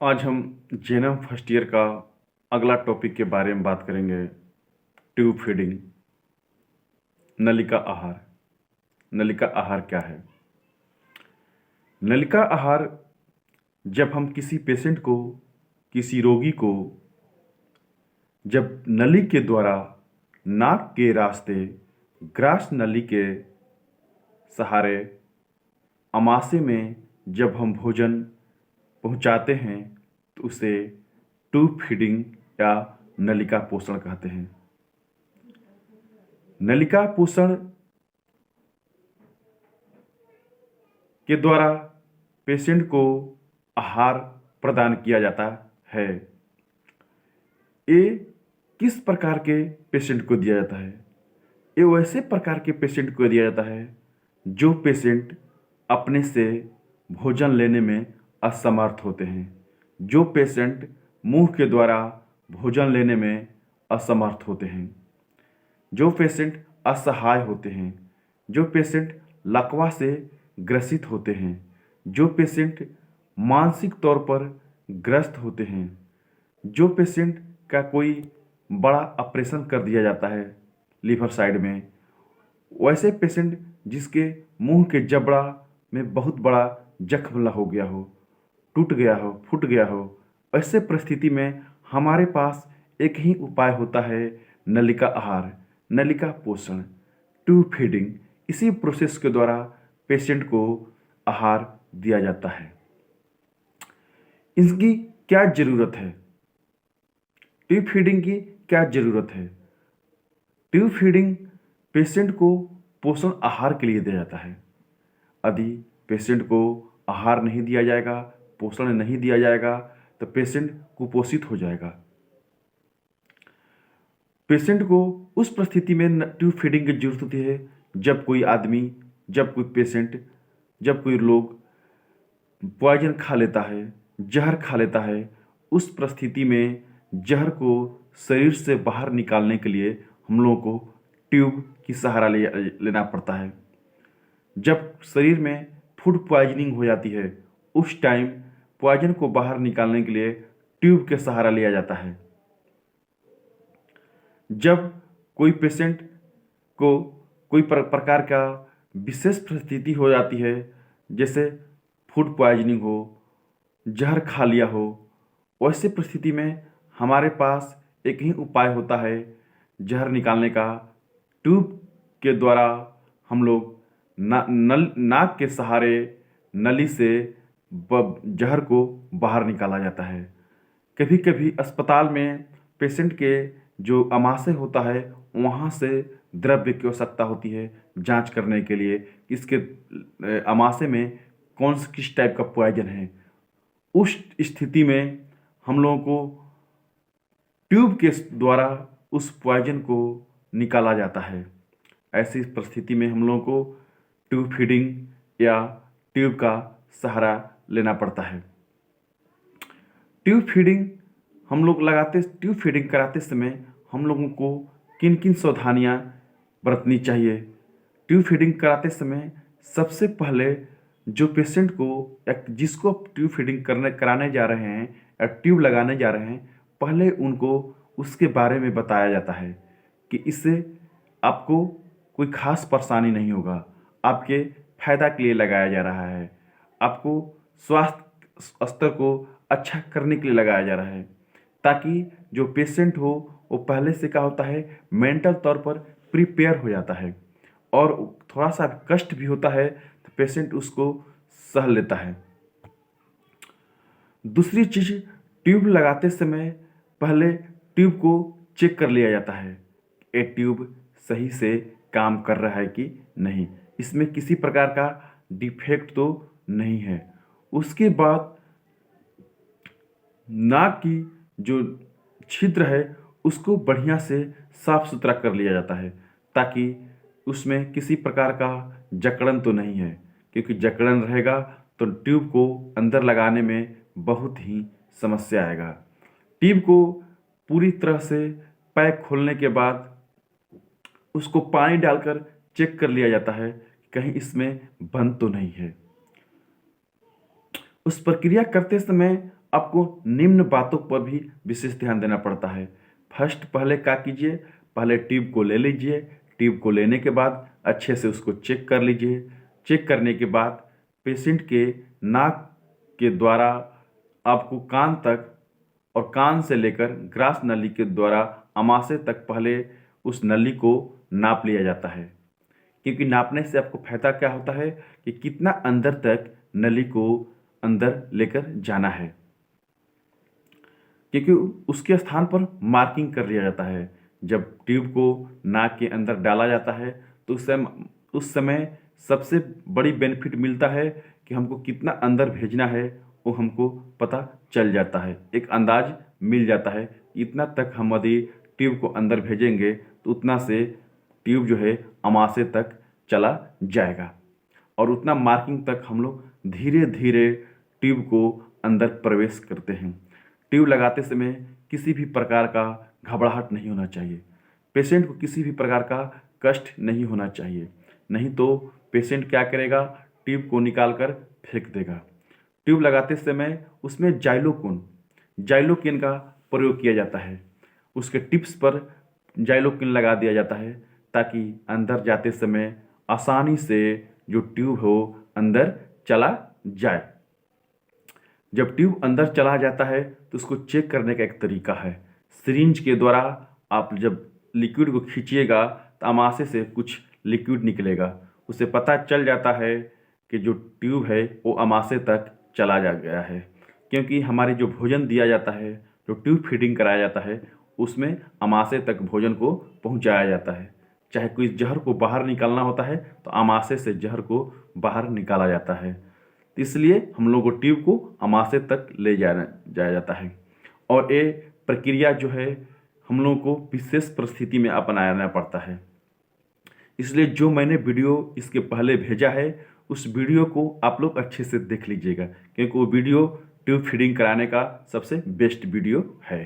आज हम JNM first year का अगला टॉपिक के बारे में बात करेंगे। ट्यूब फीडिंग, नलिका आहार। नलिका आहार क्या है? नलिका आहार जब हम किसी पेशेंट को, किसी रोगी को जब नली के द्वारा नाक के रास्ते ग्रास नली के सहारे अमाशय में जब हम भोजन पहुंचाते हैं तो उसे ट्यूब फीडिंग या नलिका पोषण कहते हैं। नलिका पोषण के द्वारा पेशेंट को आहार प्रदान किया जाता है। ये किस प्रकार के पेशेंट को दिया जाता है? ये वैसे प्रकार के पेशेंट को दिया जाता है जो पेशेंट अपने से भोजन लेने में असमर्थ होते हैं, जो पेशेंट मुंह के द्वारा भोजन लेने में असमर्थ होते हैं, जो पेशेंट असहाय होते हैं, जो पेशेंट लकवा से ग्रसित होते हैं, जो पेशेंट मानसिक तौर पर ग्रस्त होते हैं, जो पेशेंट का कोई बड़ा ऑपरेशन कर दिया जाता है लीवर साइड में, वैसे पेशेंट जिसके मुंह के जबड़ा में बहुत बड़ा जख्म हो गया हो, टूट गया हो, फूट गया हो, ऐसे परिस्थिति में हमारे पास एक ही उपाय होता है, नलिका आहार, नलिका पोषण, ट्यूब फीडिंग। इसी प्रोसेस के द्वारा पेशेंट को आहार दिया जाता है। इसकी क्या ज़रूरत है? ट्यूब फीडिंग की क्या ज़रूरत है? ट्यूब फीडिंग पेशेंट को पोषण आहार के लिए दिया जाता है। यदि पेशेंट को आहार नहीं दिया जाएगा, पोषण नहीं दिया जाएगा तो पेशेंट कुपोषित हो जाएगा। पेशेंट को उस परिस्थिति में ट्यूब फीडिंग की जरूरत होती है जब कोई आदमी, जब कोई पेशेंट, जब कोई लोग पॉइजन खा लेता है, जहर खा लेता है। उस परिस्थिति में जहर को शरीर से बाहर निकालने के लिए हम लोगों को ट्यूब की सहारा लेना पड़ता है। जब शरीर में फूड पॉइजनिंग हो जाती है उस टाइम पॉइजन को बाहर निकालने के लिए ट्यूब के सहारा लिया जाता है। जब कोई पेशेंट को कोई प्रकार का विशेष परिस्थिति हो जाती है, जैसे फूड पॉइजनिंग हो, जहर खा लिया हो, वैसे परिस्थिति में हमारे पास एक ही उपाय होता है जहर निकालने का। ट्यूब के द्वारा हम लोग नाक के सहारे नली से जहर को बाहर निकाला जाता है। कभी कभी अस्पताल में पेशेंट के जो अमाशय होता है वहाँ से द्रव्य की आवश्यकता होती है जांच करने के लिए कि इसके अमाशय में किस टाइप का पॉइजन है। उस स्थिति में हम लोगों को ट्यूब के द्वारा उस पॉइजन को निकाला जाता है। ऐसी परिस्थिति में हम लोगों को ट्यूब फीडिंग या ट्यूब का सहारा लेना पड़ता है। ट्यूब फीडिंग ट्यूब फीडिंग कराते समय हम लोगों को किन किन सावधानियां बरतनी चाहिए? ट्यूब फीडिंग कराते समय सबसे पहले जो पेशेंट को या जिसको ट्यूब फीडिंग कराने जा रहे हैं या ट्यूब लगाने जा रहे हैं, पहले उनको उसके बारे में बताया जाता है कि इससे आपको कोई खास परेशानी नहीं होगा, आपके फायदा के लिए लगाया जा रहा है, आपको स्वास्थ्य स्तर को अच्छा करने के लिए लगाया जा रहा है, ताकि जो पेशेंट हो वो पहले से क्या होता है, मेंटल तौर पर प्रिपेयर हो जाता है और थोड़ा सा कष्ट भी होता है तो पेशेंट उसको सह लेता है। दूसरी चीज़, ट्यूब लगाते समय पहले ट्यूब को चेक कर लिया जाता है, ये ट्यूब सही से काम कर रहा है कि नहीं, इसमें किसी प्रकार का डिफेक्ट तो नहीं है। उसके बाद नाक की जो छिद्र है उसको बढ़िया से साफ सुथरा कर लिया जाता है ताकि उसमें किसी प्रकार का जकड़न तो नहीं है, क्योंकि जकड़न रहेगा तो ट्यूब को अंदर लगाने में बहुत ही समस्या आएगा। ट्यूब को पूरी तरह से पैक खोलने के बाद उसको पानी डालकर चेक कर लिया जाता है कहीं इसमें बंद तो नहीं है। उस प्रक्रिया करते समय आपको निम्न बातों पर भी विशेष ध्यान देना पड़ता है। फर्स्ट पहले क्या कीजिए, पहले ट्यूब को ले लीजिए। ट्यूब को लेने के बाद अच्छे से उसको चेक कर लीजिए। चेक करने के बाद पेशेंट के नाक के द्वारा आपको कान तक और कान से लेकर ग्रास नली के द्वारा अमाशय तक पहले उस नली को नाप लिया जाता है, क्योंकि नापने से आपको फायदा क्या होता है कि कितना अंदर तक नली को अंदर लेकर जाना है, क्योंकि उसके स्थान पर मार्किंग कर लिया जाता है। जब ट्यूब को नाक के अंदर डाला जाता है तो उस समय सबसे बड़ी बेनिफिट मिलता है कि हमको कितना अंदर भेजना है वो हमको पता चल जाता है, एक अंदाज मिल जाता है। इतना तक हम यदि ट्यूब को अंदर भेजेंगे तो उतना से ट्यूब जो है अमाशय तक चला जाएगा, और उतना मार्किंग तक हम लोग धीरे धीरे ट्यूब को अंदर प्रवेश करते हैं। ट्यूब लगाते समय किसी भी प्रकार का घबराहट नहीं होना चाहिए। पेशेंट को किसी भी प्रकार का कष्ट नहीं होना चाहिए, नहीं तो पेशेंट क्या करेगा, ट्यूब को निकाल कर फेंक देगा। ट्यूब लगाते समय उसमें जाइलोकिन का प्रयोग किया जाता है। उसके टिप्स पर जाइलोकिन लगा दिया जाता है ताकि अंदर जाते समय आसानी से जो ट्यूब हो अंदर चला जाए। जब ट्यूब अंदर चला जाता है तो उसको चेक करने का एक तरीका है। सिरिंज के द्वारा आप जब लिक्विड को खींचिएगा तो अमाशय से कुछ लिक्विड निकलेगा, उससे पता चल जाता है कि जो ट्यूब है वो अमाशय तक चला जा गया है। क्योंकि हमारी जो भोजन दिया जाता है, जो ट्यूब फीडिंग कराया जाता है, उसमें अमाशय तक भोजन को पहुंचाया जाता है। चाहे कोई जहर को बाहर निकालना होता है तो अमाशय से जहर को बाहर निकाला जाता है। इसलिए हम लोग को ट्यूब को अमाशय तक ले जाया जाता है, और ये प्रक्रिया जो है हम लोगों को विशेष परिस्थिति में अपनाना पड़ता है। इसलिए जो मैंने वीडियो इसके पहले भेजा है उस वीडियो को आप लोग अच्छे से देख लीजिएगा, क्योंकि वो वीडियो ट्यूब फीडिंग कराने का सबसे बेस्ट वीडियो है।